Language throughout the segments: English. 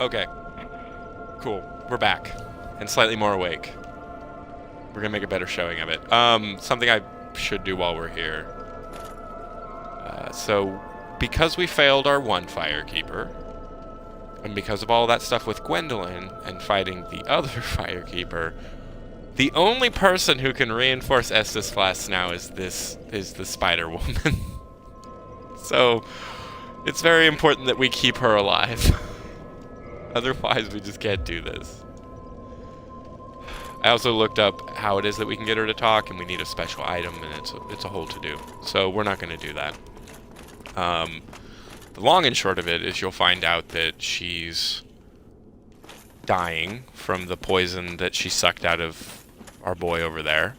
Okay. Cool. We're back. And slightly more awake. We're gonna make a better showing of it. Something I should do while we're here. So, because we failed our one Firekeeper, and because of all that stuff with Gwendolyn and fighting the other Firekeeper, the only person who can reinforce Estus class now is the Spider Woman. So, it's very important that we keep her alive. Otherwise, we just can't do this. I also looked up how it is that we can get her to talk, and we need a special item, and it's a whole to-do. So we're not going to do that. The long and short of it is you'll find out that she's dying from the poison that she sucked out of our boy over there,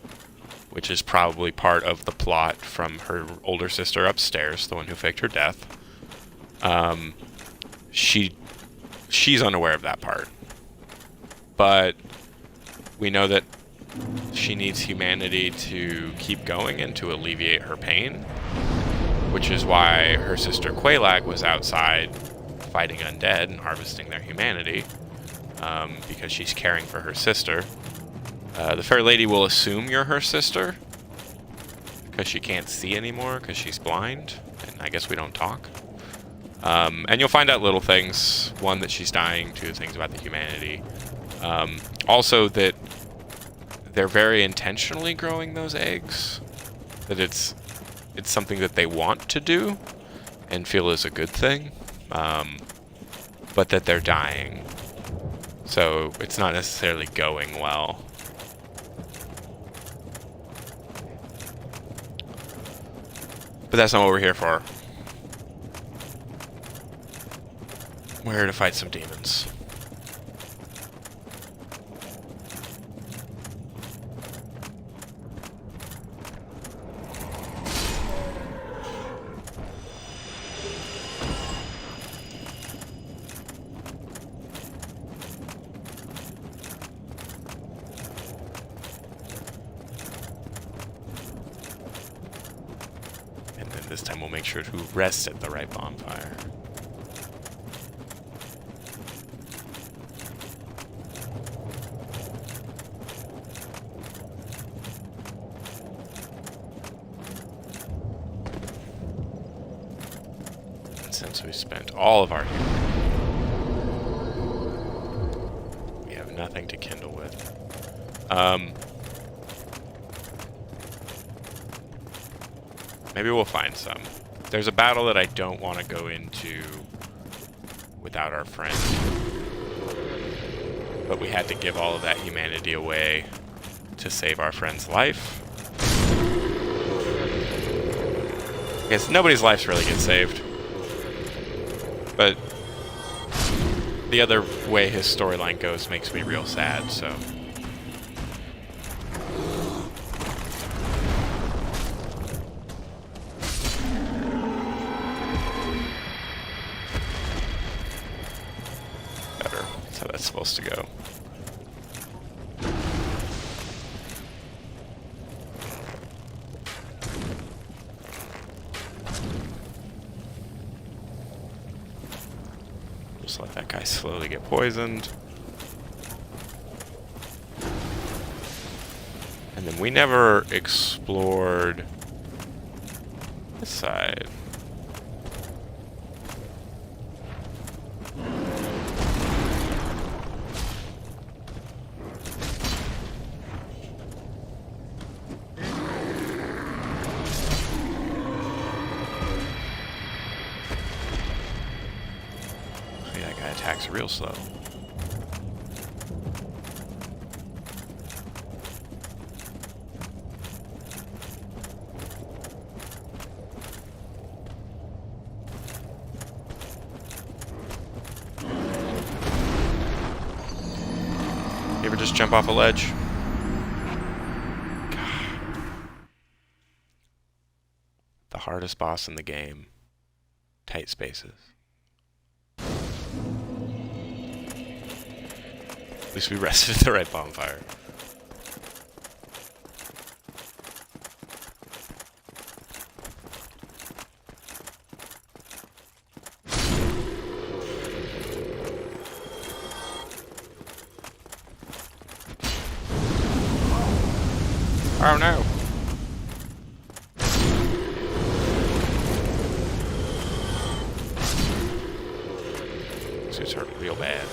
which is probably part of the plot from her older sister upstairs, the one who faked her death. She's unaware of that part. But we know that she needs humanity to keep going and to alleviate her pain, which is why her sister Quelaag was outside fighting undead and harvesting their humanity, because she's caring for her sister. The Fair Lady will assume you're her sister, because she can't see anymore, because she's blind, and I guess we don't talk. And you'll find out little things. One, that she's dying. Two, things about the humanity. Also, that they're very intentionally growing those eggs. That it's something that they want to do and feel is a good thing. But that they're dying. So it's not necessarily going well. But that's not what we're here for. We're here to fight some demons. And then this time we'll make sure to rest at the right bonfire. Since we spent all of our we have nothing to kindle with. Maybe we'll find some. There's a battle that I don't want to go into without our friend. But we had to give all of that humanity away to save our friend's life. I guess nobody's lives really get saved. But the other way his storyline goes makes me real sad, so. Better. That's how that's supposed to go. Just let that guy slowly get poisoned. And then we never explored this side. That guy attacks real slow. You ever just jump off a ledge? God. The hardest boss in the game. Tight spaces. At least we rested at the right bonfire. Oh no! This hurt real bad.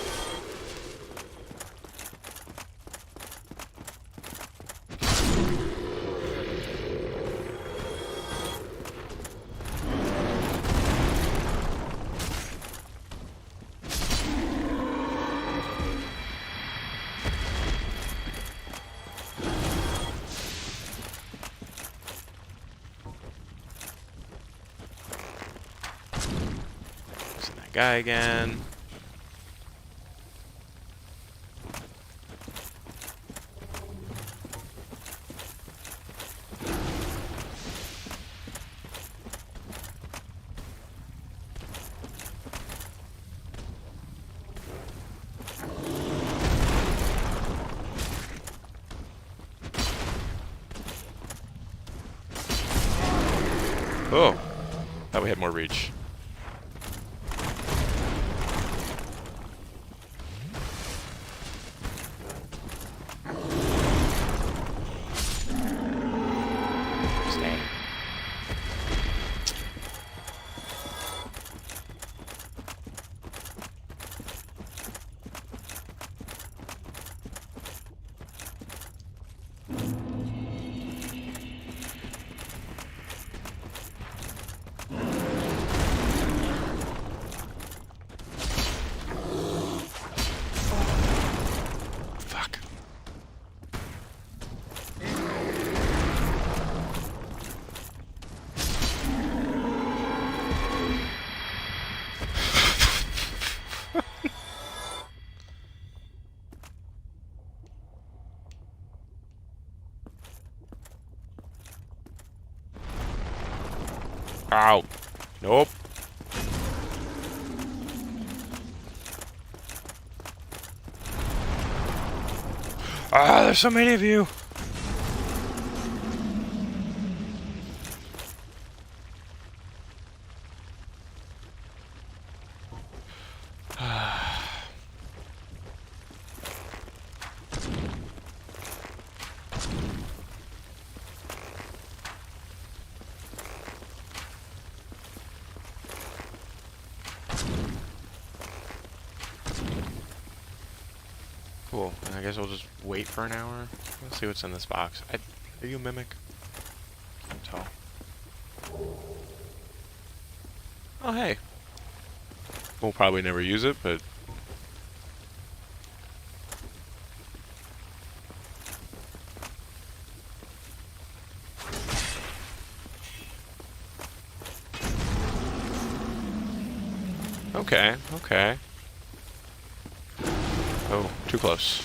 That guy again. Oh, thought we had more reach. Stay. Ow. Nope. Ah, there's so many of you. Cool. I guess we'll just wait for an hour. Let's see what's in this box. Are you a mimic? Can't tell. Oh, hey. We'll probably never use it, but... Okay, okay. Oh, too close.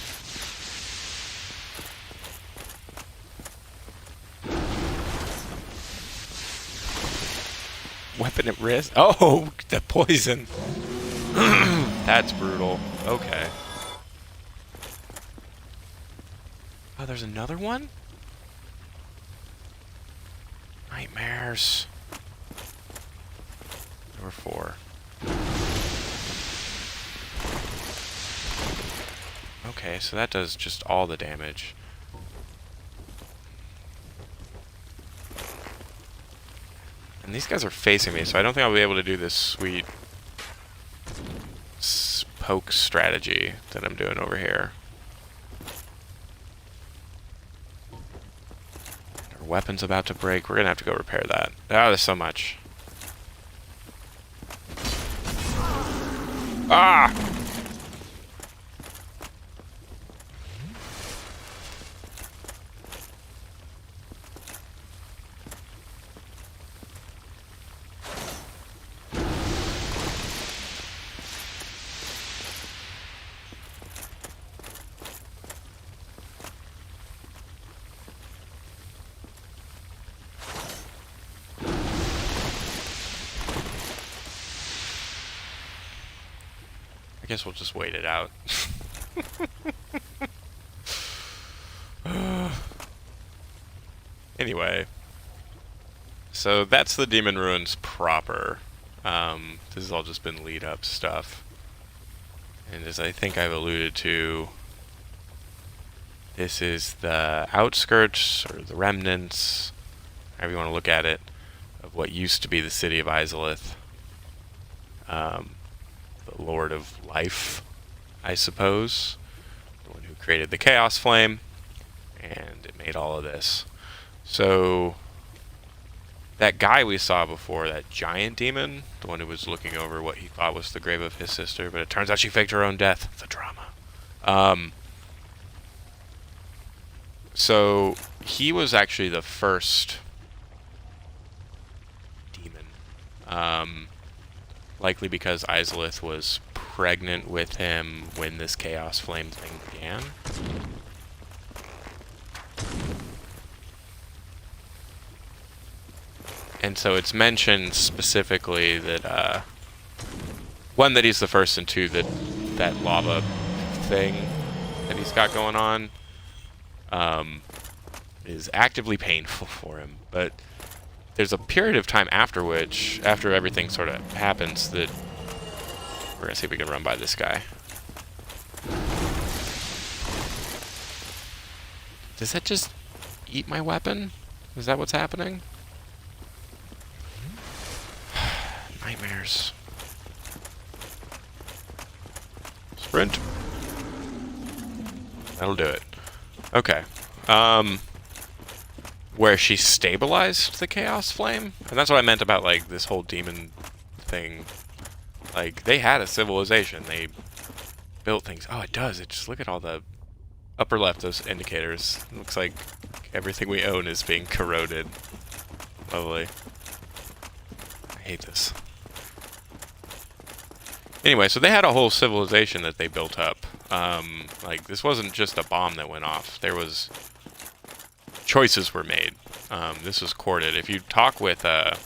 Weapon at risk? Oh, the poison. That's brutal. Okay. Oh, there's another one? Nightmares. Number 4. Okay, so that does just all the damage. And these guys are facing me, so I don't think I'll be able to do this sweet poke strategy that I'm doing over here. Our weapon's about to break. We're gonna have to go repair that. Oh, there's so much. Ah! I guess we'll just wait it out. Anyway, so that's the Demon Ruins proper. This has all just been lead up stuff. And as I think I've alluded to, this is the outskirts, or the remnants, however you want to look at it, of what used to be the city of Izalith. The Lord of Life, I suppose. The one who created the Chaos Flame, and it made all of this. So, that guy we saw before, that giant demon, the one who was looking over what he thought was the grave of his sister, but it turns out she faked her own death. The drama. So, he was actually the first demon. Likely because Izalith was pregnant with him when this Chaos Flame thing began. And so it's mentioned specifically that, one, that he's the first, and two, that lava thing that he's got going on is actively painful for him. But there's a period of time after which, after everything sort of happens, that we're going to see if we can run by this guy. Does that just eat my weapon? Is that what's happening? Nightmares. Sprint. That'll do it. Okay. Where she stabilized the Chaos Flame? And that's what I meant about, like, this whole demon thing. Like, they had a civilization. They built things. Oh, it does. It just, look at all the upper left, those indicators. It looks like everything we own is being corroded. Lovely. I hate this. Anyway, so they had a whole civilization that they built up. Like, this wasn't just a bomb that went off. There was... choices were made. This was courted. If you talk with the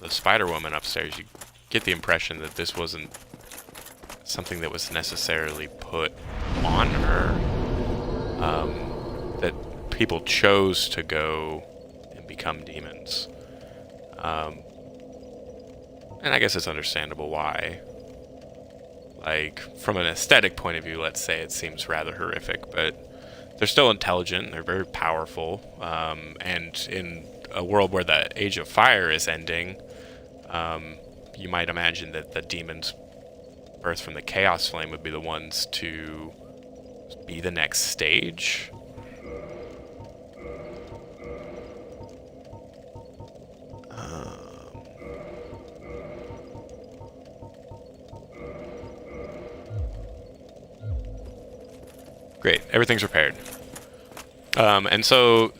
Spider-Woman upstairs, you get the impression that this wasn't something that was necessarily put on her. That people chose to go and become demons. And I guess it's understandable why. Like, from an aesthetic point of view, let's say, it seems rather horrific, but they're still intelligent, they're very powerful, and in a world where the Age of Fire is ending, you might imagine that the demons birthed from the Chaos Flame would be the ones to be the next stage. Great, everything's repaired. And so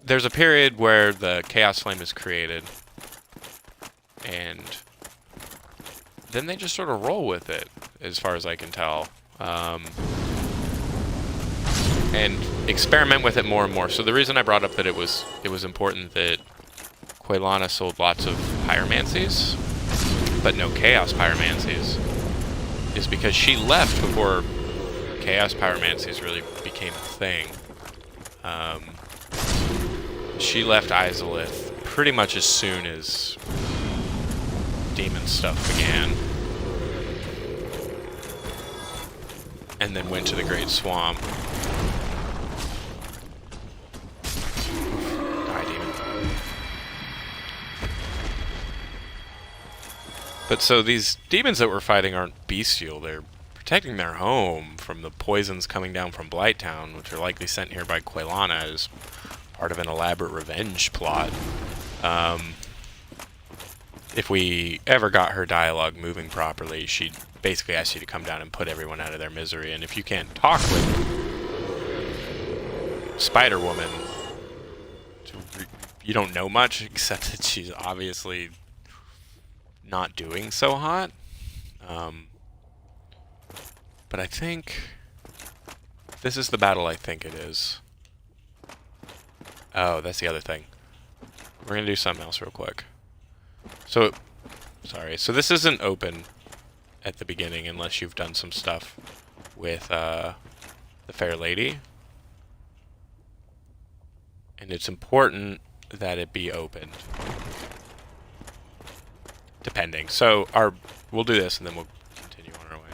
there's a period where the Chaos Flame is created, and then they just sort of roll with it, as far as I can tell, and experiment with it more and more. So the reason I brought up that it was important that Quelana sold lots of pyromancies, but no chaos pyromancies, is because she left before chaos pyromancies really became a thing. She left Izalith pretty much as soon as demon stuff began, and then went to the Great Swamp. Die, demon. But so these demons that we're fighting aren't bestial, they're protecting their home from the poisons coming down from Blighttown, which are likely sent here by Quelana as part of an elaborate revenge plot. If we ever got her dialogue moving properly, she'd basically ask you to come down and put everyone out of their misery. And if you can't talk with Spider-Woman, you don't know much, except that she's obviously not doing so hot. But I think this is the battle I think it is. Oh, that's the other thing. We're going to do something else real quick. So, sorry. So this isn't open at the beginning unless you've done some stuff with the Fair Lady. And it's important that it be opened. Depending. So we'll do this and then we'll continue on our way.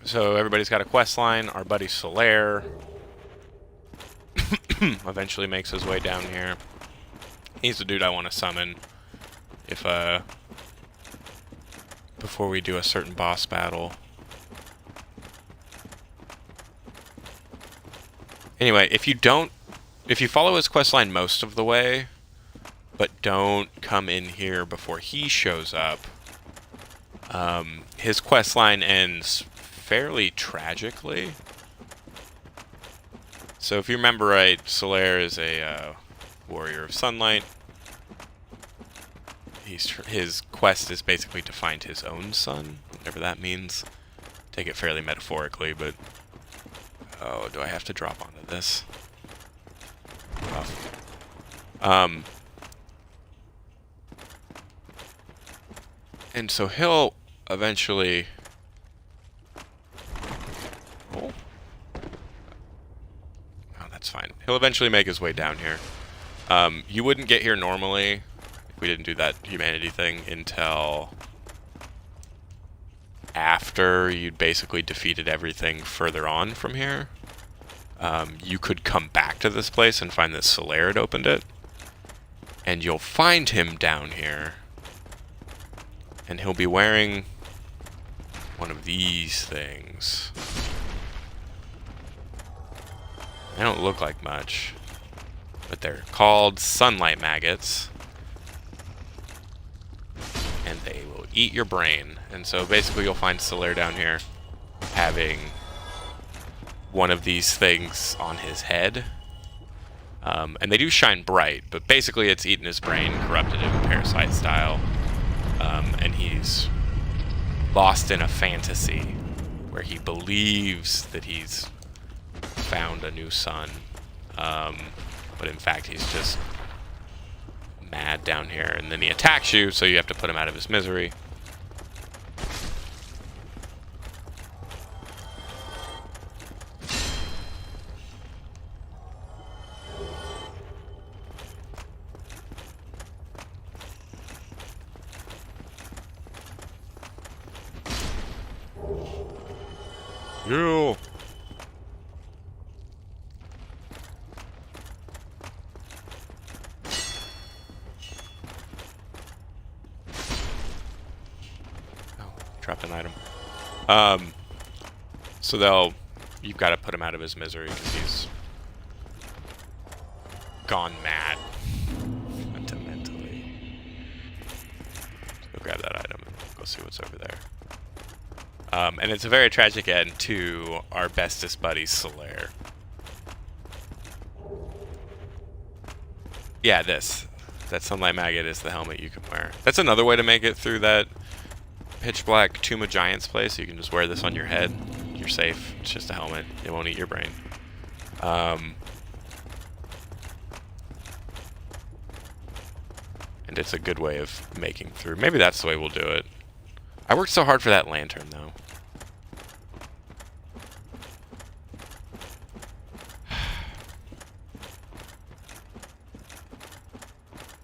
So everybody's got a quest line. Our buddy Solaire eventually makes his way down here. He's the dude I want to summon if before we do a certain boss battle. Anyway, if you follow his quest line most of the way, but don't come in here before he shows up, his quest line ends fairly tragically. So if you remember right, Solaire is a warrior of sunlight. His quest is basically to find his own sun, whatever that means. Take it fairly metaphorically, but... Oh, do I have to drop onto this? Rough. And so he'll eventually... Oh, that's fine. He'll eventually make his way down here. You wouldn't get here normally if we didn't do that humanity thing until after you'd basically defeated everything further on from here. You could come back to this place and find that Solaire had opened it. And you'll find him down here. And he'll be wearing one of these things. They don't look like much, but they're called sunlight maggots. And they will eat your brain. And so basically you'll find Solaire down here having one of these things on his head. And they do shine bright, but basically it's eaten his brain, corrupted him parasite style. And he's lost in a fantasy where he believes that he's found a new sun. But in fact he's just mad down here. And then he attacks you, so you have to put him out of his misery. You. Oh, dropped an item. So you've got to put him out of his misery because he's gone mad fundamentally. So go grab that item and go see what's over there. And it's a very tragic end to our bestest buddy, Solaire. Yeah, that sunlight maggot is the helmet you can wear. That's another way to make it through that pitch black Tomb of Giants place. You can just wear this on your head. You're safe. It's just a helmet. It won't eat your brain. And it's a good way of making through. Maybe that's the way we'll do it. I worked so hard for that lantern, though.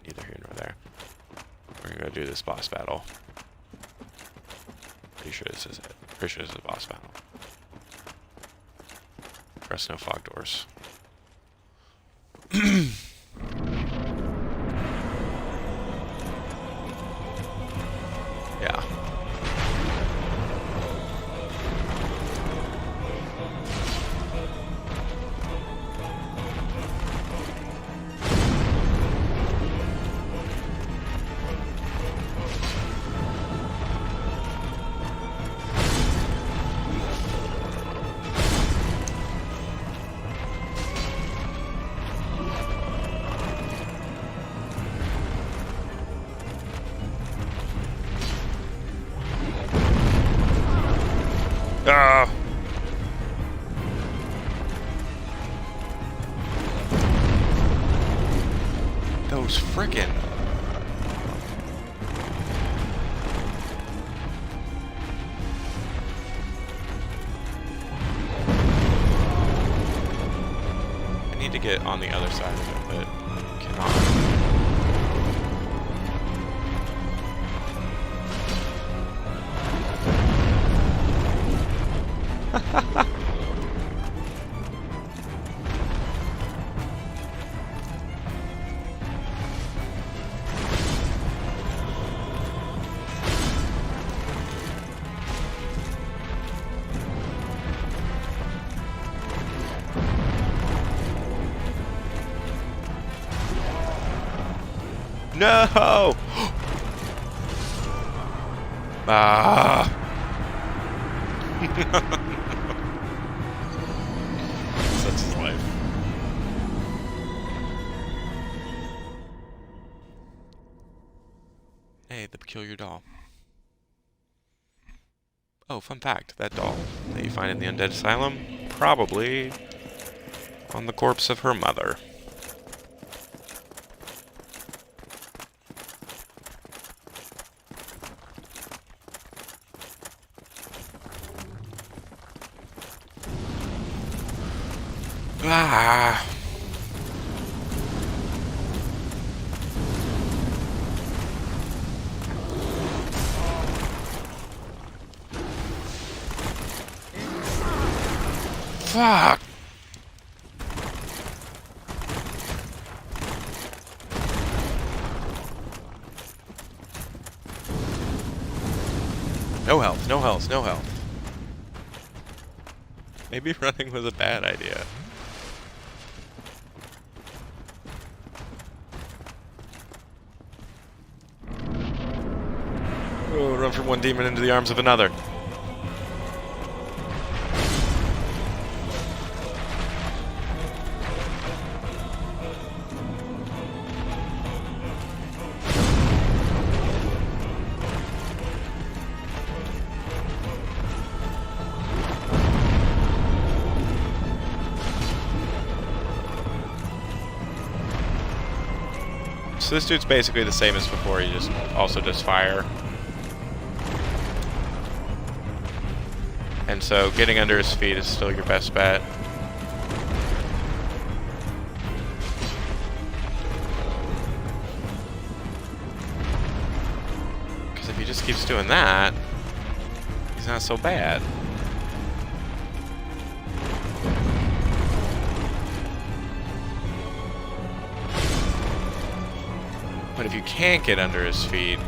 Neither here nor there. We're gonna go do this boss battle. Pretty sure this is it. Pretty sure this is a boss battle. Press no fog doors. Yeah. Those frickin' get on the other side of it, but cannot. No! Ah! Such is life. Hey, the peculiar doll. Oh, fun fact, that doll that you find in the Undead Asylum, probably on the corpse of her mother. Ah! Fuck! No health, no health, no health. Maybe running was a bad idea. Oh, run from one demon into the arms of another. So this dude's basically the same as before, he just also does fire. And so getting under his feet is still your best bet. Because if he just keeps doing that, he's not so bad. But if you can't get under his feet,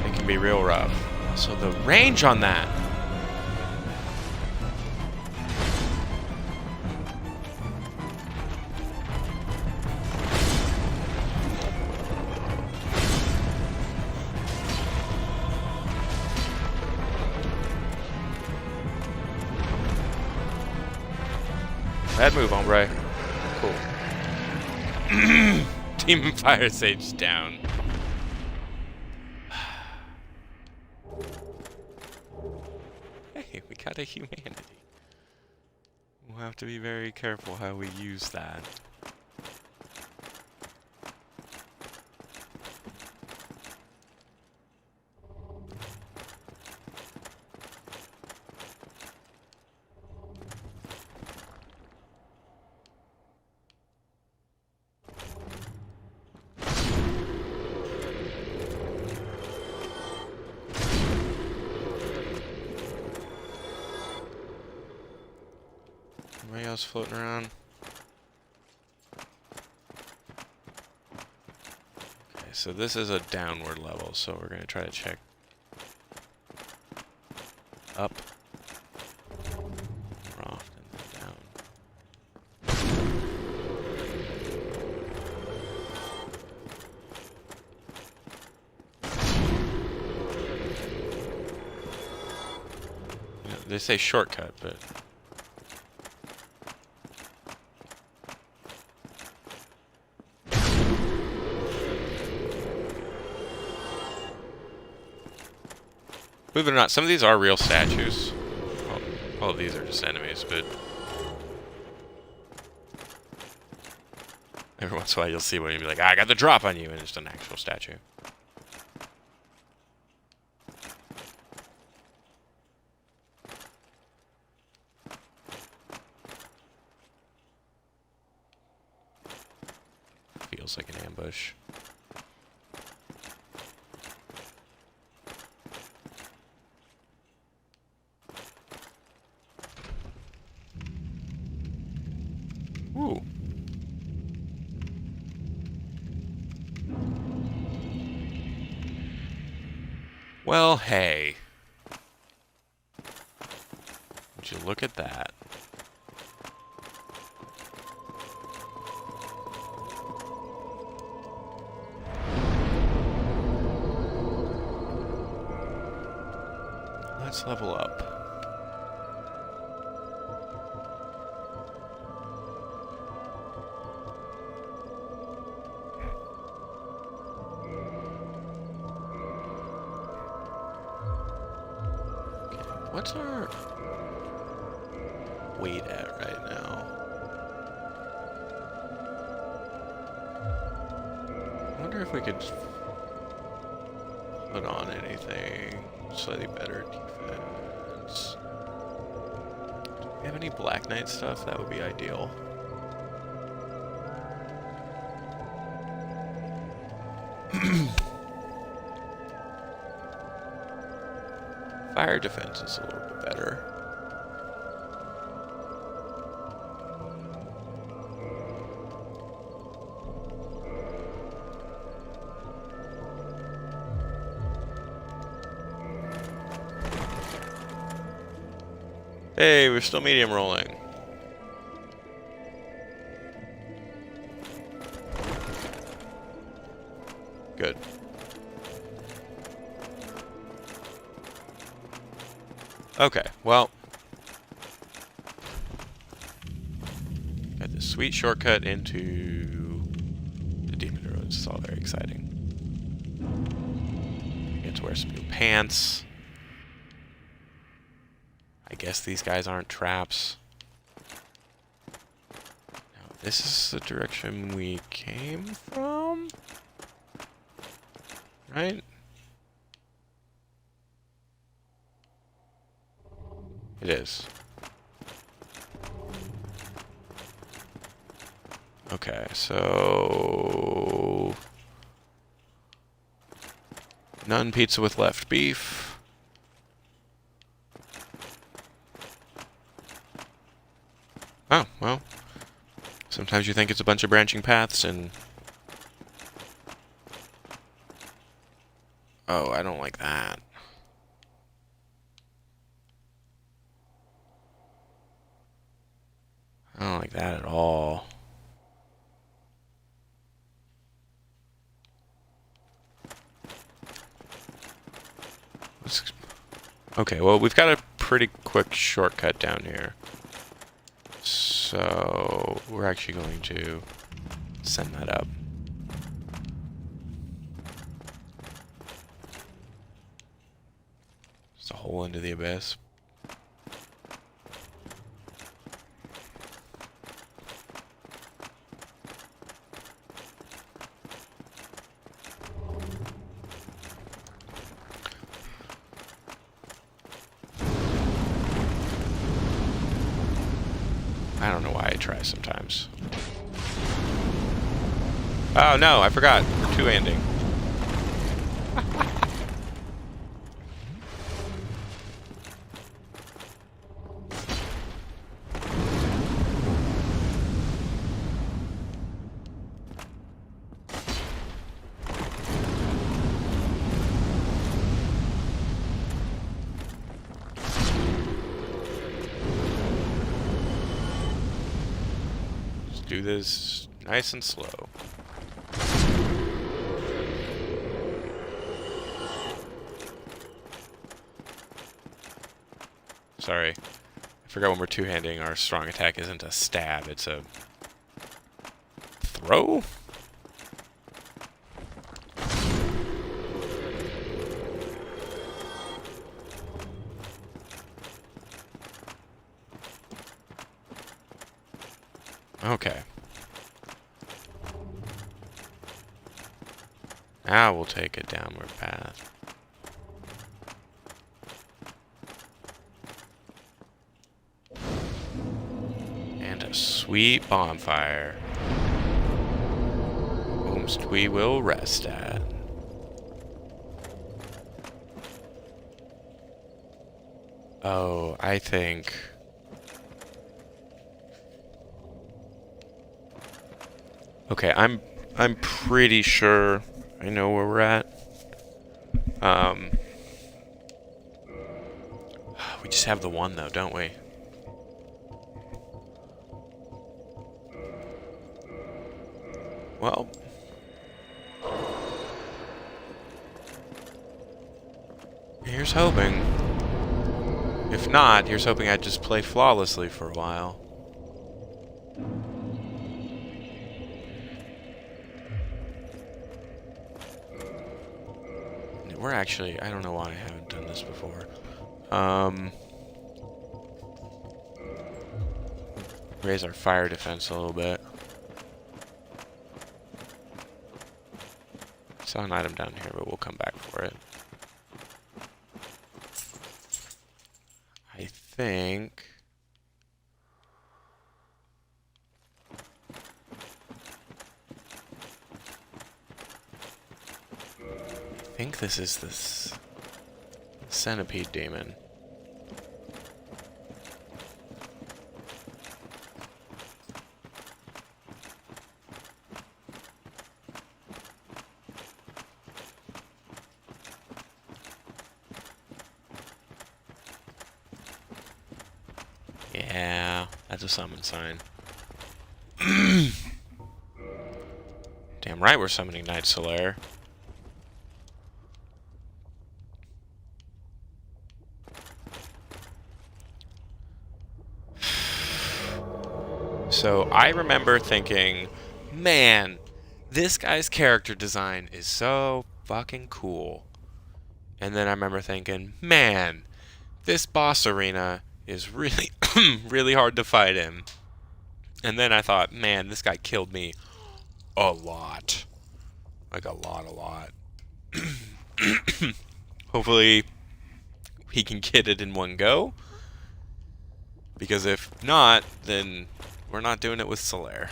it can be real rough. So the range on that. Bad move, hombre. Cool. Demon Fire Sage down. Hey, we got a humanity. We'll have to be very careful how we use that. Anybody else floating around? Okay, so this is a downward level, so we're going to try to check up, Roft, and then down. You know, they say shortcut, but... Believe it or not, some of these are real statues. Well, all of these are just enemies, but... every once in a while you'll see one and you'll be like, I got the drop on you, and it's just an actual statue. feels like an ambush. Ooh. Well, hey. Would you look at that? Let's level up. What's our weight at right now? I wonder if we could put on anything slightly better defense. Do we have any Black Knight stuff? That would be ideal. Fire defense is a little bit better. Hey, we're still medium rolling. Good. Okay, well. Got this sweet shortcut into the Demon Ruins. It's all very exciting. Get to wear some new pants. I guess these guys aren't traps. Now, this is the direction we came from? Right? It is. Okay, so... None pizza with left beef. Oh, well. Sometimes you think it's a bunch of branching paths and... Oh, I don't like that. I don't like that at all. Okay, well, we've got a pretty quick shortcut down here. So, we're actually going to send that up. Just a hole into the abyss. I don't know why I try sometimes. Oh no, I forgot. We're two-handing. Do this nice and slow. Sorry. I forgot when we're two-handing, our strong attack isn't a stab, it's a... throw? Okay. Now we'll take a downward path. And a sweet bonfire. most we will rest at. Oh, I think... Okay, I'm pretty sure I know where we're at. We just have the one though, don't we? Well, here's hoping. If not, here's hoping I'd just play flawlessly for a while. We're actually, I don't know why I haven't done this before. Raise our fire defense a little bit. Saw an item down here, but we'll come back for it. I think... I think this is this centipede demon. Yeah, that's a summon sign. Damn right we're summoning Night Solaire. So I remember thinking, man, this guy's character design is so fucking cool. And then I remember thinking, man, this boss arena is really, really hard to fight in. And then I thought, man, this guy killed me a lot. Like a lot. Hopefully he can get it in one go. Because if not, then we're not doing it with Solaire.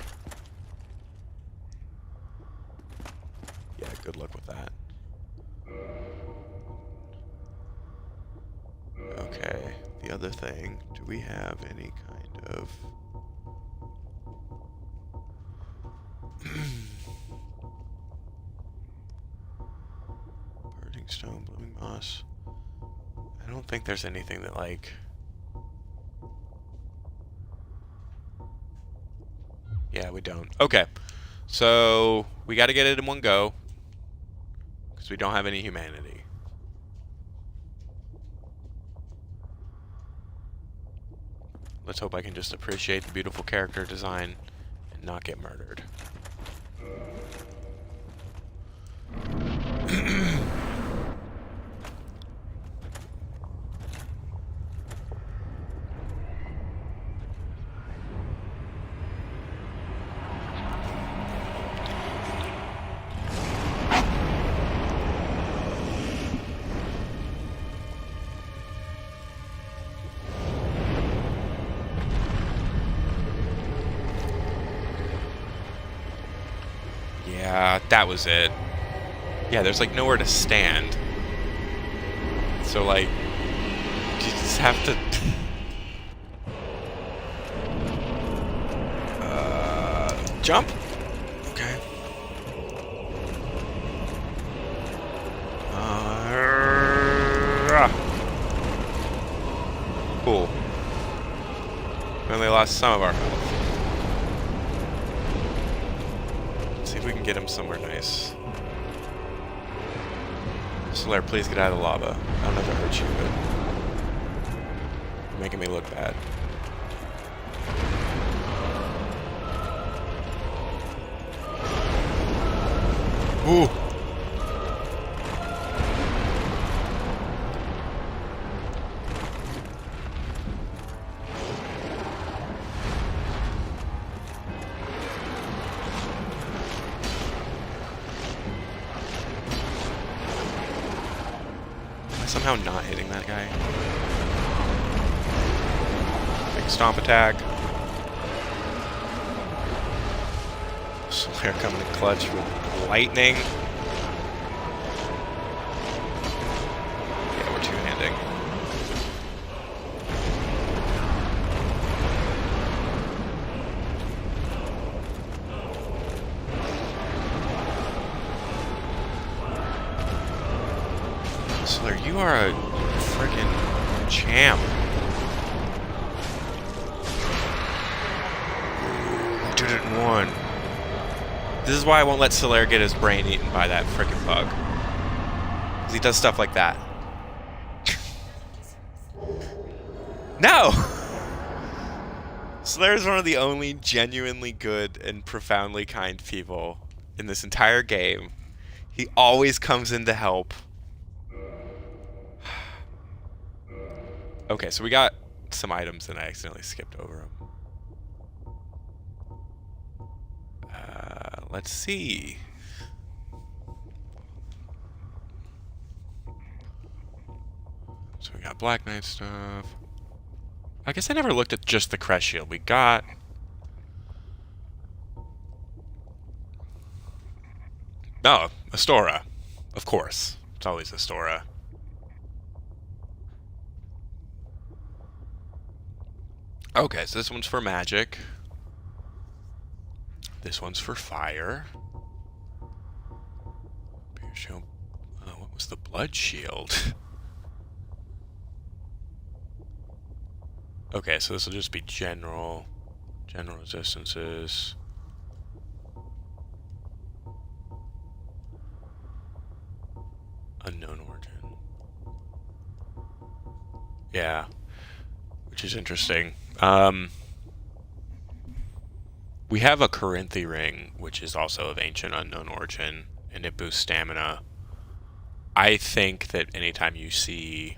Yeah, good luck with that. Okay, the other thing, do we have any kind of... Burning stone, blooming moss. I don't think there's anything that, like... Yeah, we don't. Okay, so we got to get it in one go because we don't have any humanity. Let's hope I can just appreciate the beautiful character design and not get murdered. Yeah, that was it. Yeah, there's like nowhere to stand. So like, you just have to... jump? Okay. Cool. We only lost some of our health. See if we can get him somewhere nice. Solaire, please get out of the lava. I don't know if it hurt you, but you're making me look bad. Ooh. Somehow not hitting that guy. Big stomp attack. Slayer coming in clutch with lightning. Yeah, we're two-handing. Slayer, you are a freaking champ. I did it in one. This is why I won't let Solaire get his brain eaten by that frickin' bug. Because he does stuff like that. No! Solaire is one of the only genuinely good and profoundly kind people in this entire game. He always comes in to help. Okay, so we got some items and I accidentally skipped over them. Let's see. So we got Black Knight stuff. I guess I never looked at just the Crest Shield. We got... Oh, Astora. Of course. It's always Astora. Okay, so this one's for magic. This one's for fire. Shield. What was the blood shield? Okay, so this will just be general resistances. Unknown origin. Yeah, which is interesting. We have a Corinthi ring, which is also of ancient unknown origin, and it boosts stamina. I think that anytime you see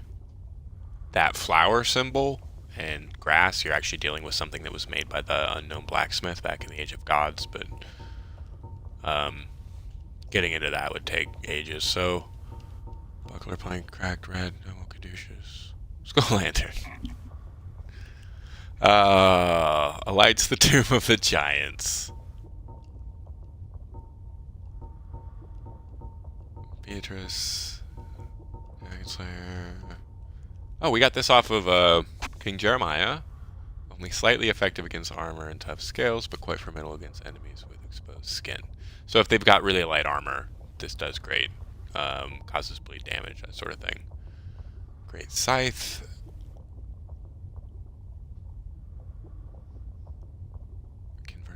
that flower symbol and grass, you're actually dealing with something that was made by the unknown blacksmith back in the Age of Gods, but getting into that would take ages. So, buckler plank, cracked red, double caduceus, skull lantern. Alights the Tomb of the Giants. Beatrice, Dragon Slayer. Oh, we got this off of King Jeremiah. Only slightly effective against armor and tough scales, but quite formidable against enemies with exposed skin. So if they've got really light armor, this does great. Causes bleed damage, that sort of thing. Great Scythe.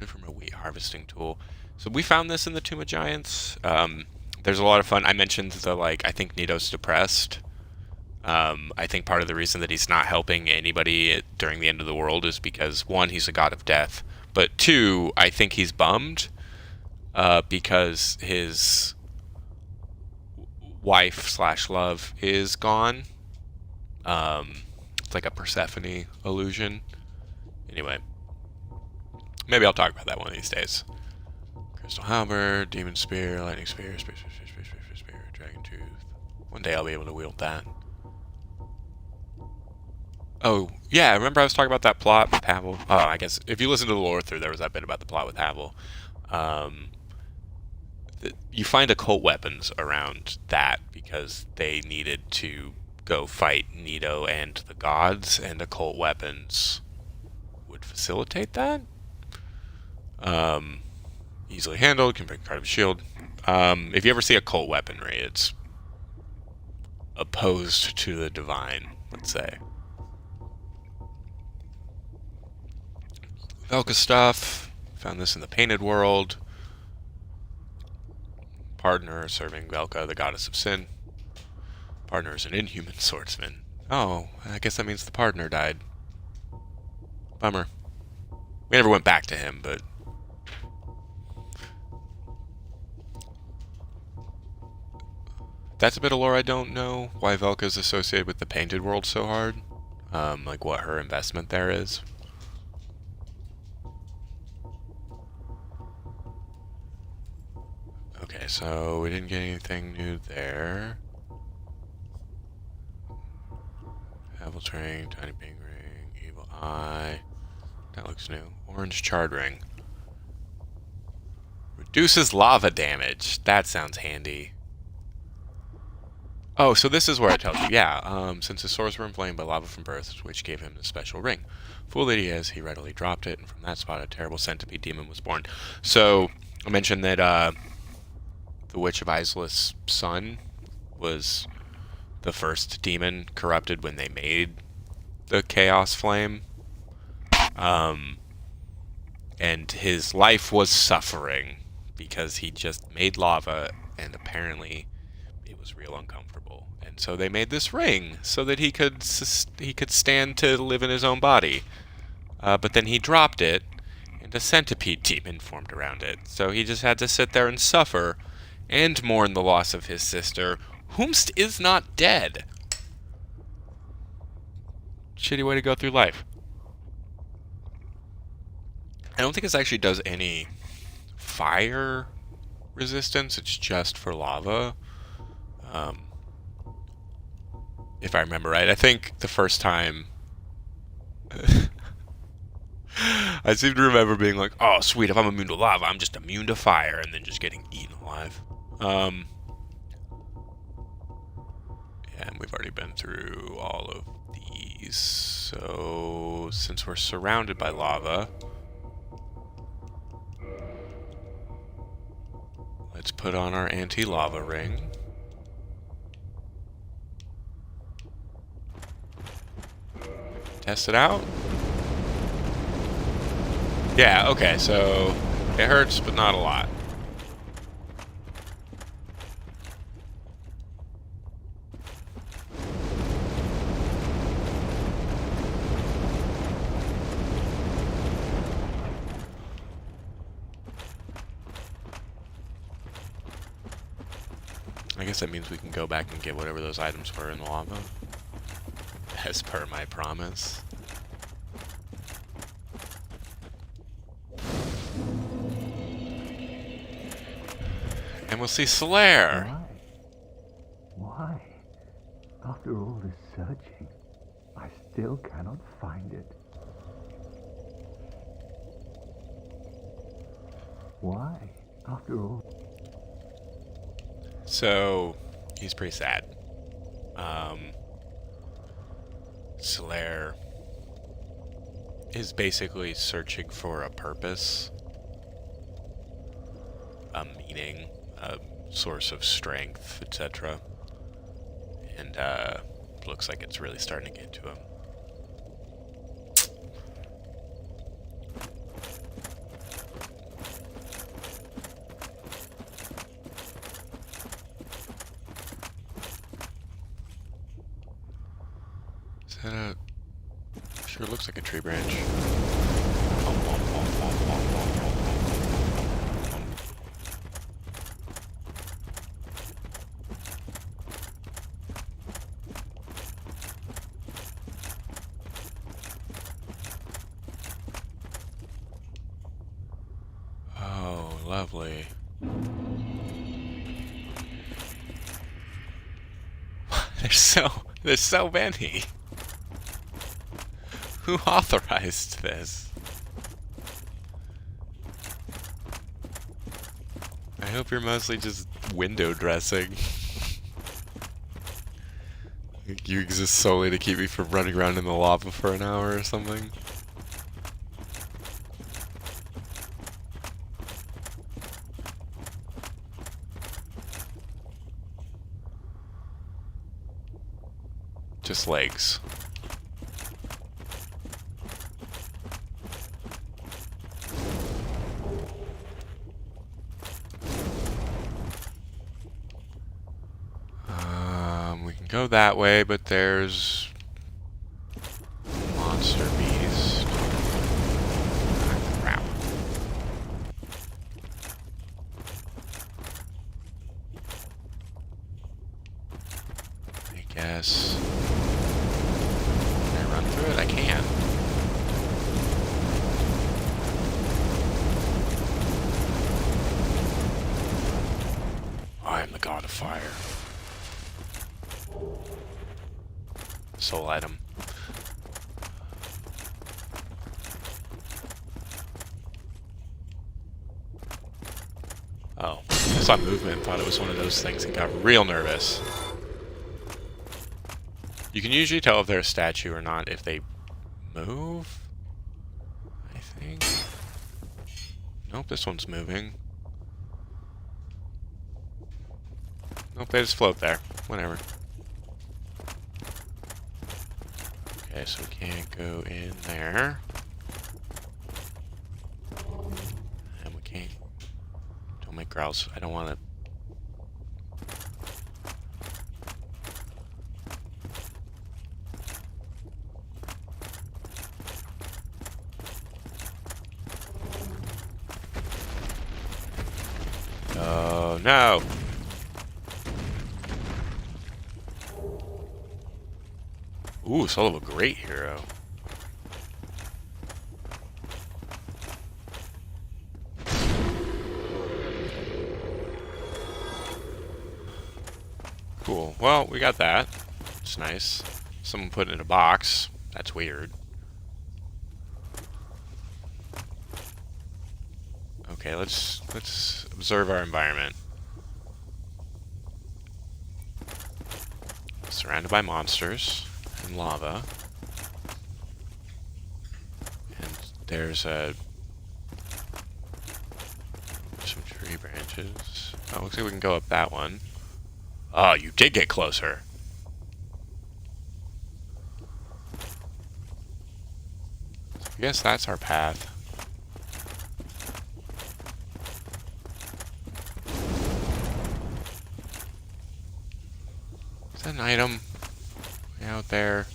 From a wheat harvesting tool. So we found this in the Tomb of Giants. There's a lot of fun. I mentioned the, I think Nito's depressed. I think part of the reason that he's not helping anybody during the end of the world is because, one, he's a god of death, but two, I think he's bummed because his wife/love is gone. It's like a Persephone illusion. Anyway. Maybe I'll talk about that one of these days. Crystal Halberd, Demon Spear, Lightning Spear, Spear, Dragon Tooth. One day I'll be able to wield that. Oh, yeah, remember I was talking about that plot with Havel? Oh, I guess if you listen to the lore through, there was that bit about the plot with Havel. You find occult weapons around that because they needed to go fight Nito and the gods, and occult weapons would facilitate that. Easily handled, can break a card of a shield. If you ever see occult weaponry, it's opposed to the divine, let's say. Velka stuff. Found this in the Painted World. Partner serving Velka, the goddess of sin. Partner is an inhuman swordsman. Oh, I guess that means the partner died. Bummer. We never went back to him, but... That's a bit of lore I don't know. Why Velka is associated with the Painted World so hard. Like what her investment there is. Okay, so we didn't get anything new there. Havel's ring, tiny pink ring, evil eye. That looks new. Orange charred ring. Reduces lava damage. That sounds handy. Oh, so this is where it tells you. Yeah, since his sores were inflamed by lava from birth, which gave him the special ring. Fool that he is, he readily dropped it, and from that spot a terrible centipede demon was born. So, I mentioned that the Witch of Izalith's son was the first demon corrupted when they made the Chaos Flame. And his life was suffering because he just made lava, and apparently it was real uncomfortable. And so they made this ring so that he could stand to live in his own body. But then he dropped it, and a centipede demon formed around it. So he just had to sit there and suffer and mourn the loss of his sister, whomst is not dead. Shitty way to go through life. I don't think this actually does any fire resistance. It's just for lava. If I remember right. I think the first time... I seem to remember being like, oh, sweet, if I'm immune to lava, I'm just immune to fire, and then just getting eaten alive. Yeah, and we've already been through all of these. So, since we're surrounded by lava... let's put on our anti-lava ring. Test it out. Yeah, okay, so it hurts, but not a lot. I guess that means we can go back and get whatever those items were in the lava. As per my promise. And we'll see Solaire. Why? After all this searching, I still cannot find it. Why? After all... So, he's pretty sad. Solaire is basically searching for a purpose, a meaning, a source of strength, etc. And looks like it's really starting to get to him. Is that a... Sure looks like a tree branch. Oh, lovely. There's so many. Who authorized this? I hope you're mostly just window dressing. You exist solely to keep me from running around in the lava for an hour or something. Just legs. We can go that way, but there's monster beast. Ah, crap. I guess. Can I run through it? I can. I am the god of fire. Soul item. Oh, I saw movement and thought it was one of those things and got real nervous. You can usually tell if they're a statue or not if they move, I think. Nope, this one's moving. Nope, they just float there. Whatever. Okay, so we can't go in there. And we can't... Don't make growls. I don't want to... Oh, no! Ooh, soul of a great hero. Cool. Well, we got that. It's nice. Someone put it in a box. That's weird. Okay, let's observe our environment. Surrounded by monsters and lava. And there's some tree branches. Oh, looks like we can go up that one. Oh, you did get closer. I guess that's our path. Is that an item way out there?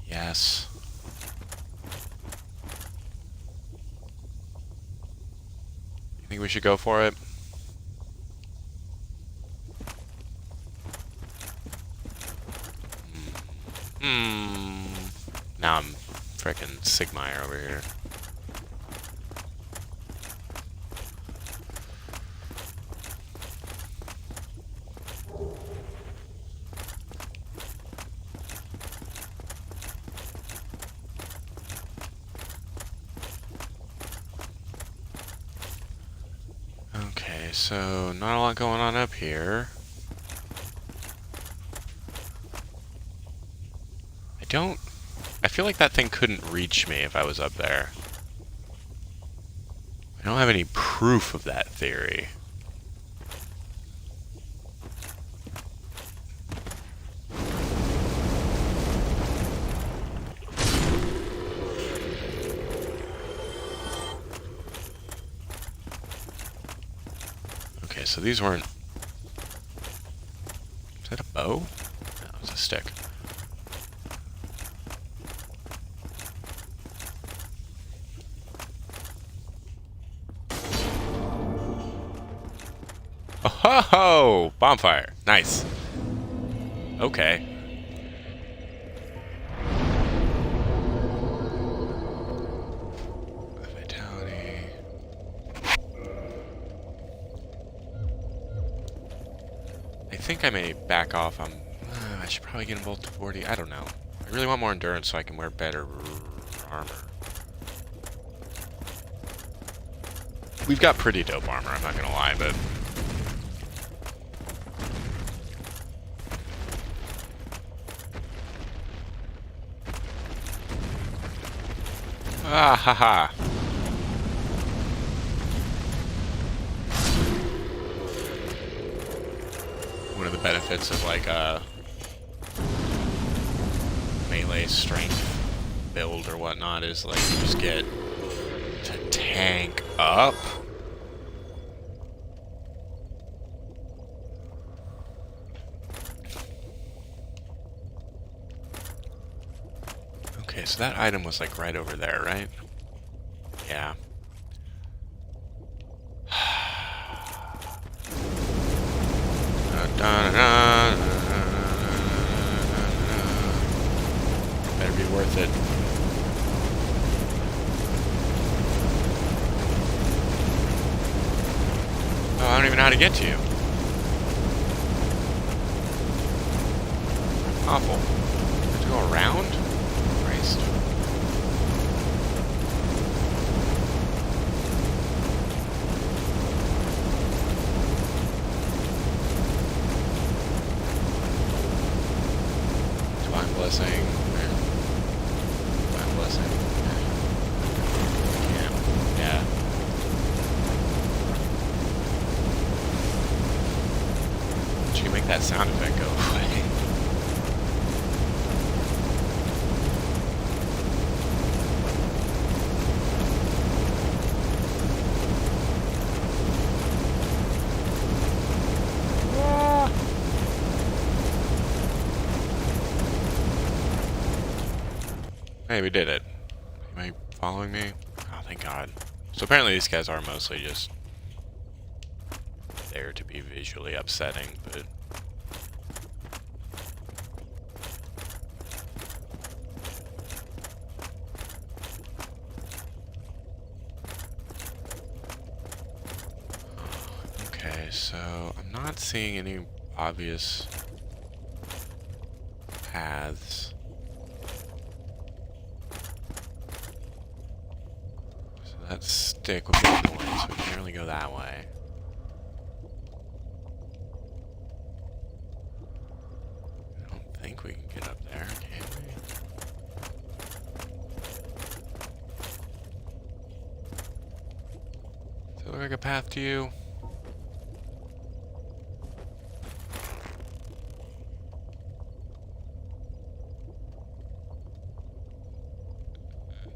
Yes. You think we should go for it? Now I'm frickin' Sigmire over here. Okay, so not a lot going on up here. I feel like that thing couldn't reach me if I was up there. I don't have any proof of that theory. Okay, so these weren't... Is that a bow? No, it's a stick. Oh ho ho! Bonfire. Nice. Okay. Vitality. I think I may back off on... I should probably get them both to 40. I don't know. I really want more endurance so I can wear better armor. We've got pretty dope armor, I'm not gonna lie, but... Ah ha ha. One of the benefits of like a melee strength build or whatnot is like you just get to tank up. Okay, so that item was like right over there, right? Yeah. Better be worth it. Oh, I don't even know how to get to you. Awful. I have to go around? Christ. that sound effect go away. Hey, we did it. Am I following me? Oh, thank God. So apparently these guys are mostly just there to be visually upsetting, but... Okay, so I'm not seeing any obvious paths. So that stick would be annoying, so we can only go that way. I don't think we can get up there, can we? Does it look like a path to you?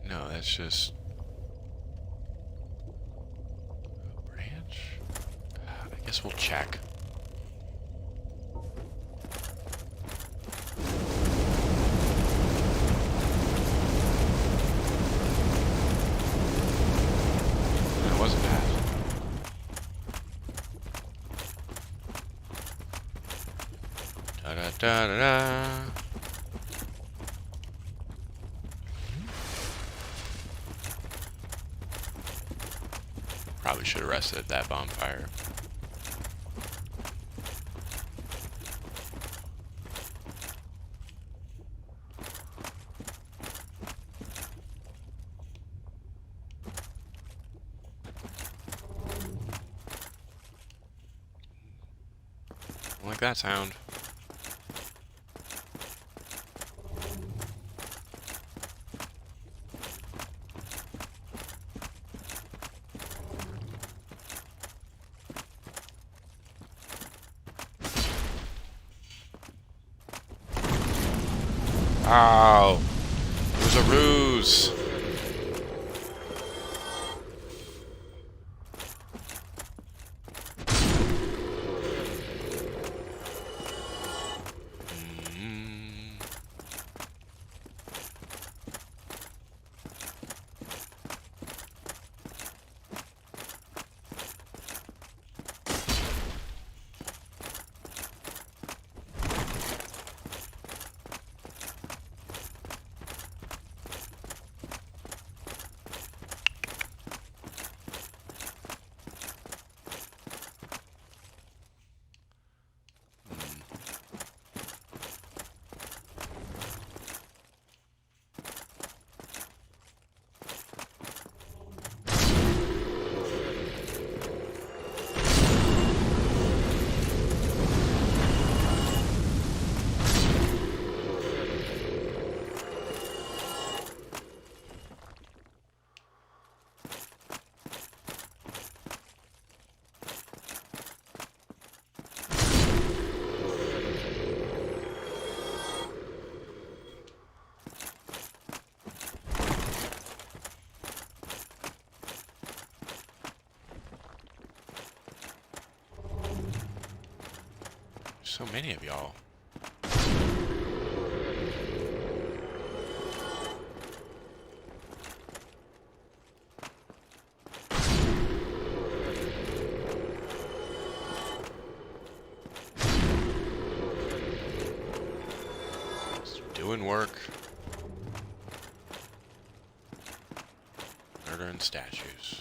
No, that's just a branch. I guess we'll check. That was a path. Da da da da da. Probably should have rested at that bonfire. I like that sound. Oh, it was a ruse. So many of y'all. Just doing work. Murdering statues.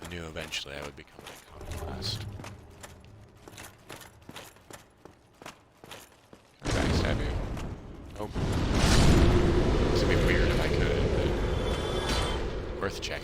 I knew eventually I would become an iconoclast. Backstab you. Oh. This would be weird if I could, but worth checking.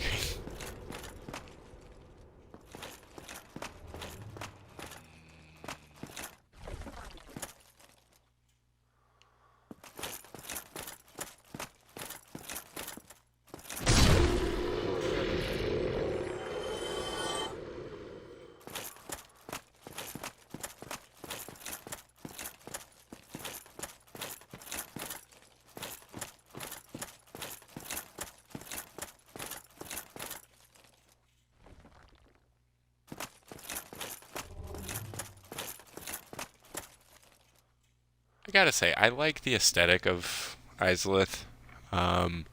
gotta say, I like the aesthetic of Izalith. Um,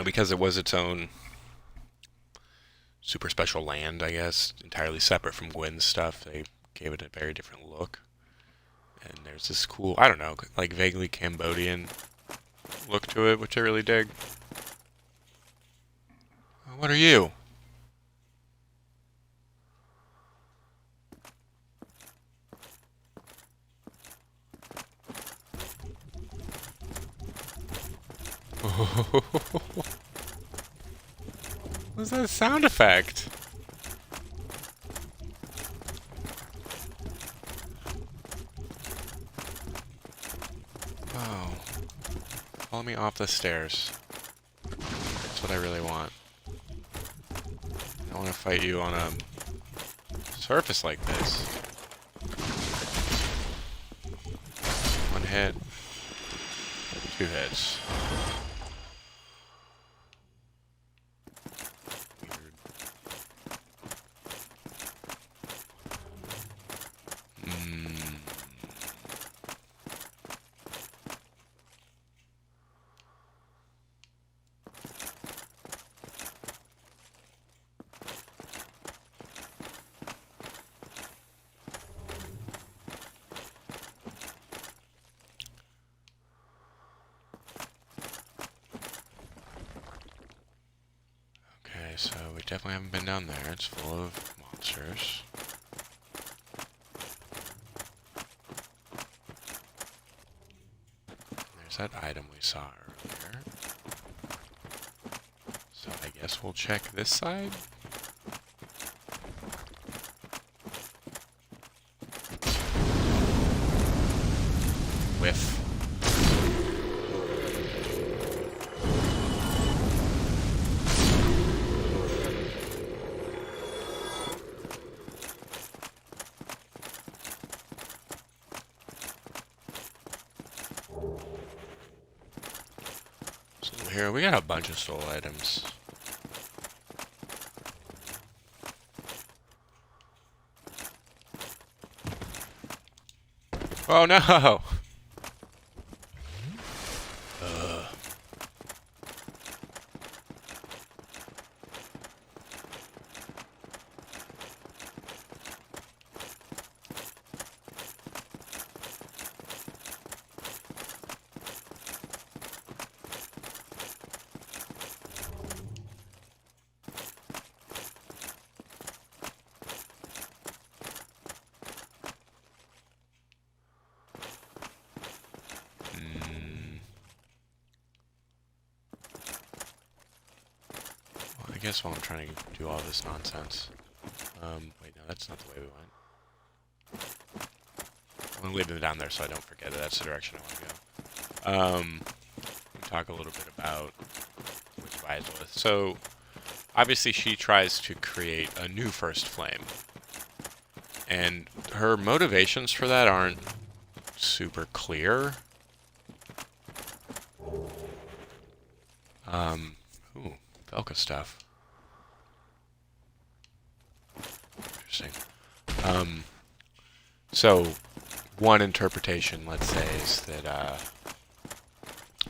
because it was its own super special land, I guess, entirely separate from Gwyn's stuff. They gave it a very different look. And there's this cool, I don't know, like vaguely Cambodian look to it, which I really dig. What are you? What's that sound effect? Oh. Follow me off the stairs. That's what I really want. I want to fight you on a surface like this. One hit. 2 hits. Weird. Okay, so we definitely haven't been down there. It's full of monsters. There's that item we saw earlier. So I guess we'll check this side. Whiff. So here we got a bunch of soul items. Oh no! I guess while I'm trying to do all this nonsense. Wait, no, that's not the way we went. I'm gonna leave them down there so I don't forget that that's the direction I want to go. We can talk a little bit about with Izalith. So, obviously she tries to create a new First Flame. And her motivations for that aren't super clear. Ooh, Velka stuff. Interesting. So one interpretation, let's say, is that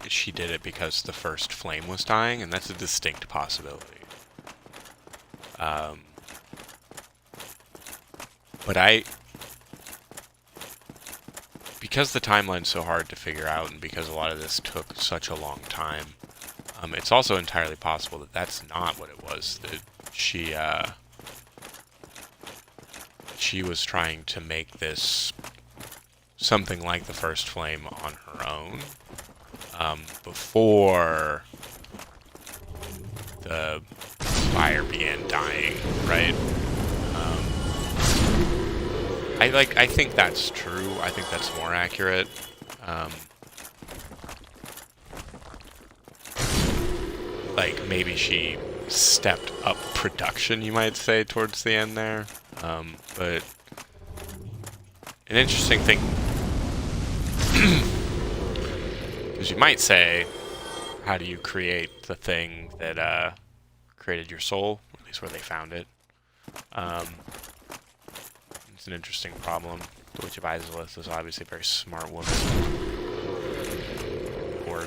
she did it because the first flame was dying, and that's a distinct possibility. But because the timeline's so hard to figure out, and because a lot of this took such a long time, it's also entirely possible that that's not what it was. That she was trying to make this something like the first flame on her own, before the fire began dying, right? I think that's true. I think that's more accurate. Like maybe she stepped up production, you might say, towards the end there. But an interesting thing, because you might say, how do you create the thing that created your soul? At least where they found it. It's an interesting problem. The Witch of Izalith is obviously a very smart woman. Or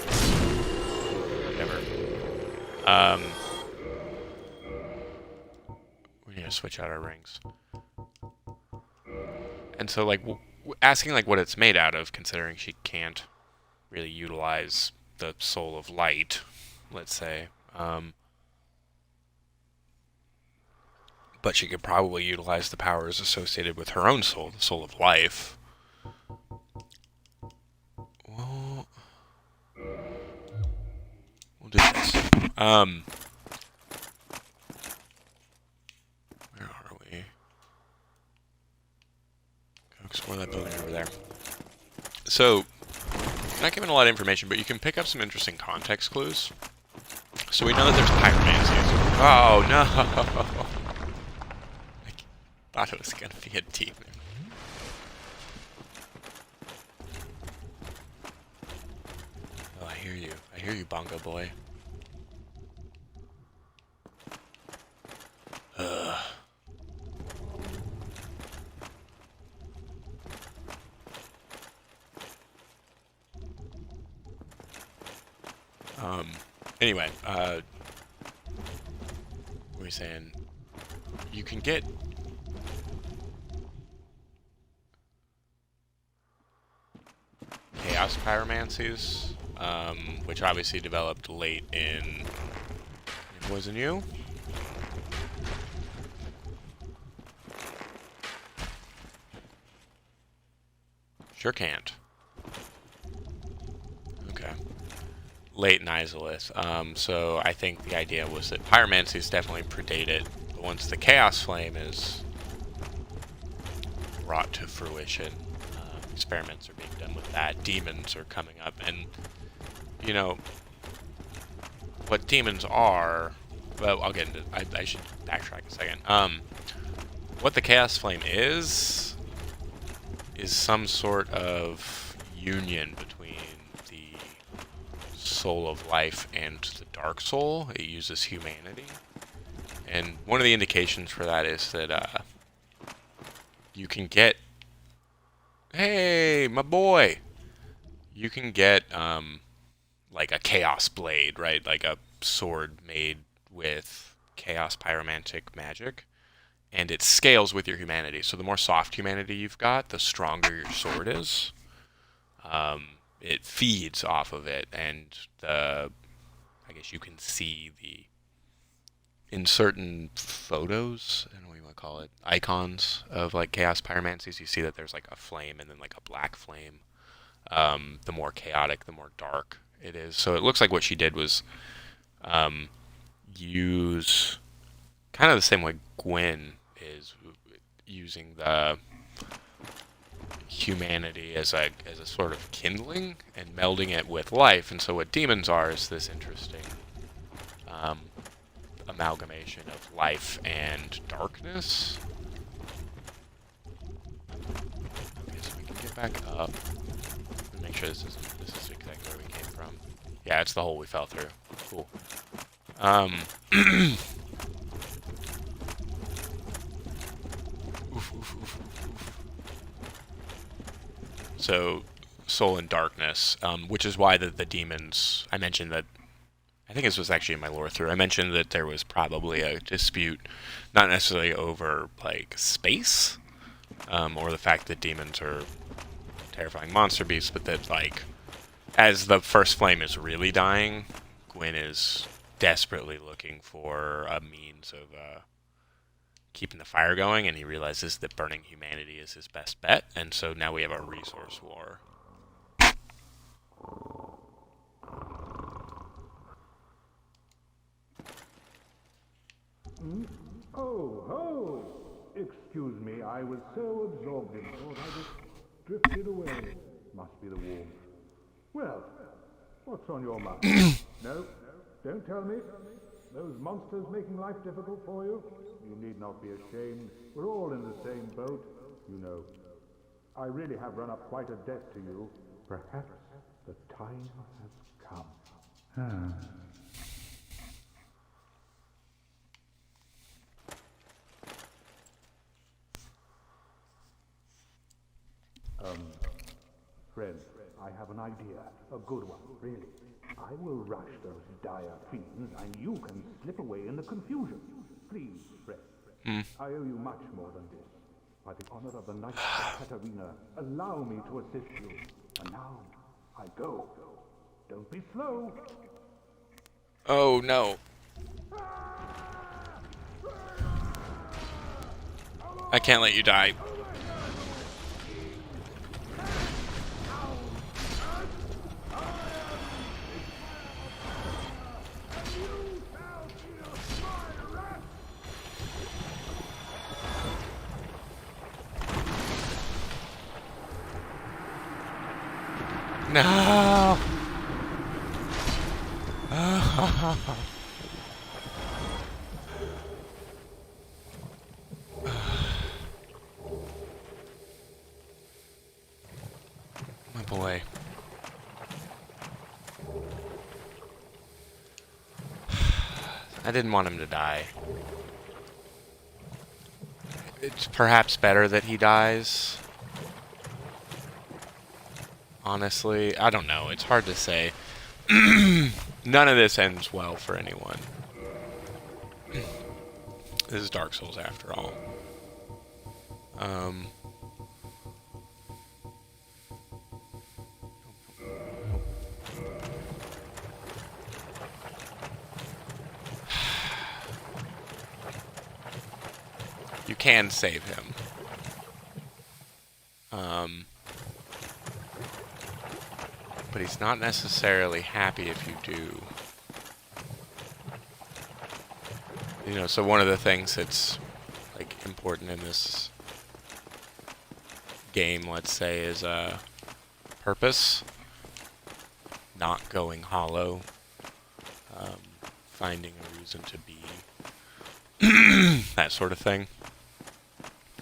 whatever. We need to switch out our rings. And so, like, asking, like, what it's made out of, considering she can't really utilize the soul of light, let's say. But she could probably utilize the powers associated with her own soul, the soul of life. Well, we'll do this. Where are we? Go explore that building over there. So, not giving a lot of information, but you can pick up some interesting context clues. So we know that there's pyromancies. Oh no! I thought it was gonna be a demon. Oh, I hear you. I hear you, Bongo Boy. Anyway, what were we saying? You can get Chaos Pyromancies, which obviously developed late in Poison You. Sure can't. Okay. Late in Izalith. So I think the idea was that pyromancies definitely predated, but once the Chaos Flame is brought to fruition, experiments are being done with that. Demons are coming up, and you know what demons are. Well, I'll get into. I should backtrack a second. What the Chaos Flame is some sort of union between the soul of life and the dark soul. It uses humanity, and one of the indications for that is that you can get. Hey, my boy! You can get like a chaos blade, right? Like a sword made with chaos pyromantic magic, and it scales with your humanity. So the more soft humanity you've got, the stronger your sword is. It feeds off of it, and I guess you can see in certain photos, I don't know what you want to call it, icons of like chaos pyromancies, you see that there's like a flame and then like a black flame. The more chaotic, the more dark it is. So it looks like what she did was use kind of the same way Gwyn is using the humanity as a sort of kindling and melding it with life. And so what demons are is this interesting amalgamation of life and darkness. Okay, so we can get back up and make sure this is exactly where we came from. Yeah, it's the hole we fell through. Cool. So, soul and darkness, which is why the demons, I mentioned that, I think this was actually in my lore through, I mentioned that there was probably a dispute, not necessarily over, like, space, or the fact that demons are terrifying monster beasts, but that, like, as the first flame is really dying, Gwyn is desperately looking for a means of keeping the fire going, and he realizes that burning humanity is his best bet, and so now we have a resource war. Oh, ho! Excuse me, I was so absorbed in thought I just drifted away. Must be the warmth. Well, what's on your mind? No, don't tell me. Those monsters making life difficult for you? You need not be ashamed. We're all in the same boat, you know. I really have run up quite a debt to you. Perhaps the time has come. Friend, I have an idea. A good one, really. I will rush those dire fiends, and you can slip away in the confusion. Please, friend. I owe you much more than this. By the honor of the Knights of Katarina, allow me to assist you. And now, I go. Don't be slow. Oh no. I can't let you die. No. My boy. I didn't want him to die. It's perhaps better that he dies. Honestly, I don't know. It's hard to say. None of this ends well for anyone. This is Dark Souls after all. You can save him. But he's not necessarily happy if you do. You know, so one of the things that's like important in this game, let's say, is purpose. Not going hollow. Finding a reason to be. That sort of thing.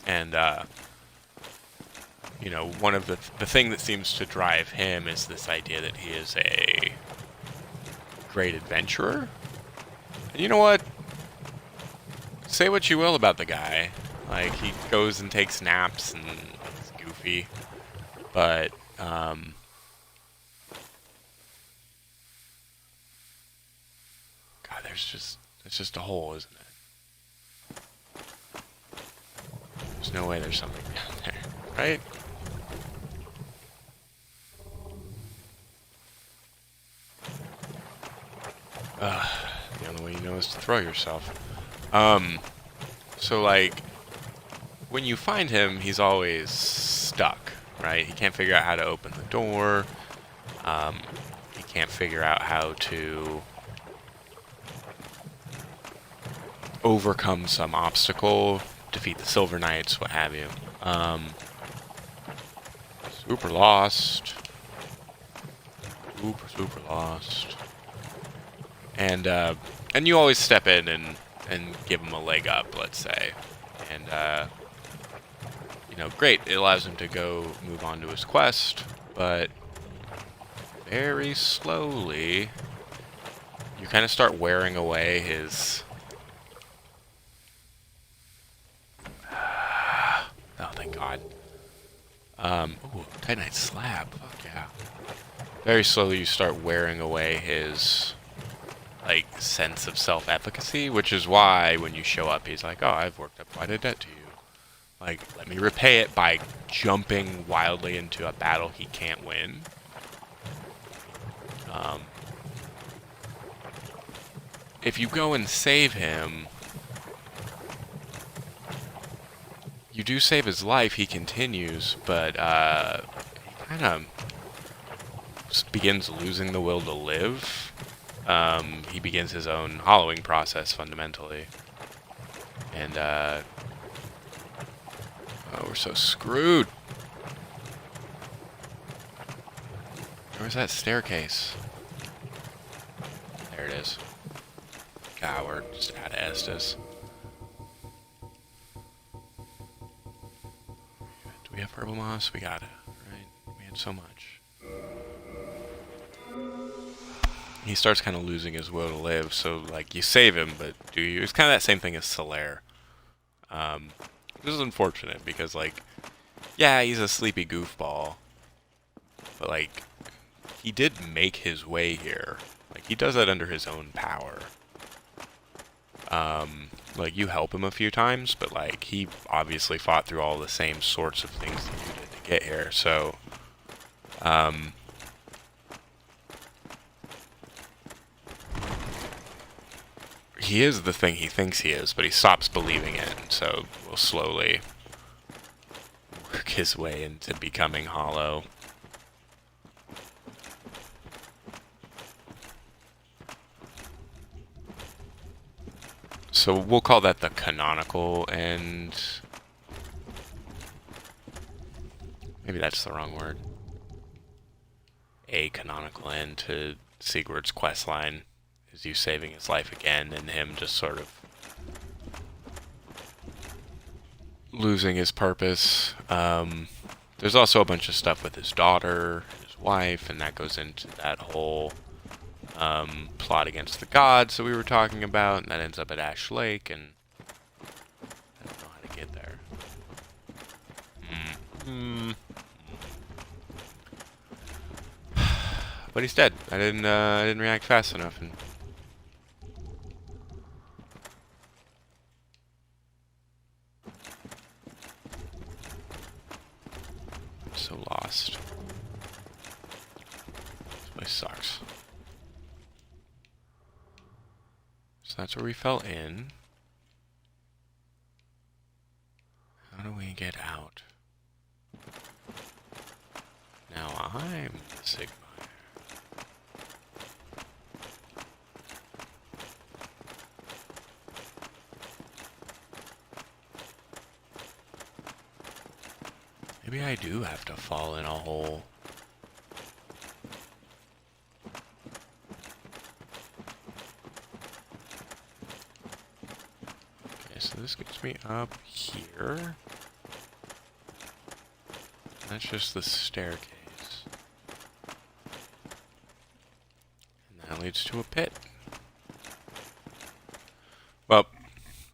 And you know, one of the thing that seems to drive him is this idea that he is a great adventurer. And you know what? Say what you will about the guy. Like, he goes and takes naps and it's goofy. But, God, it's just a hole, isn't it? There's no way there's something down there, right? The only way you know is to throw yourself. So like, when you find him, he's always stuck, right? He can't figure out how to open the door. He can't figure out how to overcome some obstacle, defeat the Silver Knights, what have you. Super lost. Super lost. And you always step in and give him a leg up, let's say. And, you know, great, it allows him to go move on to his quest, but very slowly, you kind of start wearing away his... Oh, thank God. Ooh, Titanite slab, fuck yeah. Very slowly you start wearing away his... like, sense of self-efficacy, which is why when you show up, he's like, oh, I've worked up quite a debt to you. Like, let me repay it by jumping wildly into a battle he can't win. If you go and save him, you do save his life, he continues, but, he kind of begins losing the will to live. He begins his own hollowing process, fundamentally. And, oh, we're so screwed. Where's that staircase? There it is. God, we're just out of Estus. Do we have purple moss? We got it, right? We had so much. He starts kind of losing his will to live, so, like, you save him, but do you? It's kind of that same thing as Solaire. This is unfortunate, because, like, Yeah, he's a sleepy goofball. But, like, he did make his way here. Like, he does that under his own power. Like, you help him a few times, but, like, he obviously fought through all the same sorts of things that you did to get here, so... he is the thing he thinks he is, but he stops believing it, so we'll slowly work his way into becoming Hollow. So we'll call that the canonical end. Maybe that's the wrong word. A canonical end to Sigurd's questline is you saving his life again and him just sort of losing his purpose. There's also a bunch of stuff with his daughter, his wife, and that goes into that whole plot against the gods that we were talking about, and that ends up at Ash Lake, and I don't know how to get there. But he's dead. I didn't react fast enough, and I'm so lost. This place sucks. So that's where we fell in. How do we get out? Now I'm the Sigmar. Maybe I do have to fall in a hole. Okay, so this gets me up here. That's just the staircase. And that leads to a pit. Well,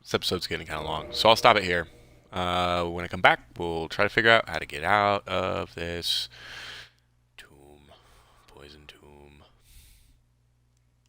this episode's getting kind of long, so I'll stop it here. When I come back, we'll try to figure out how to get out of this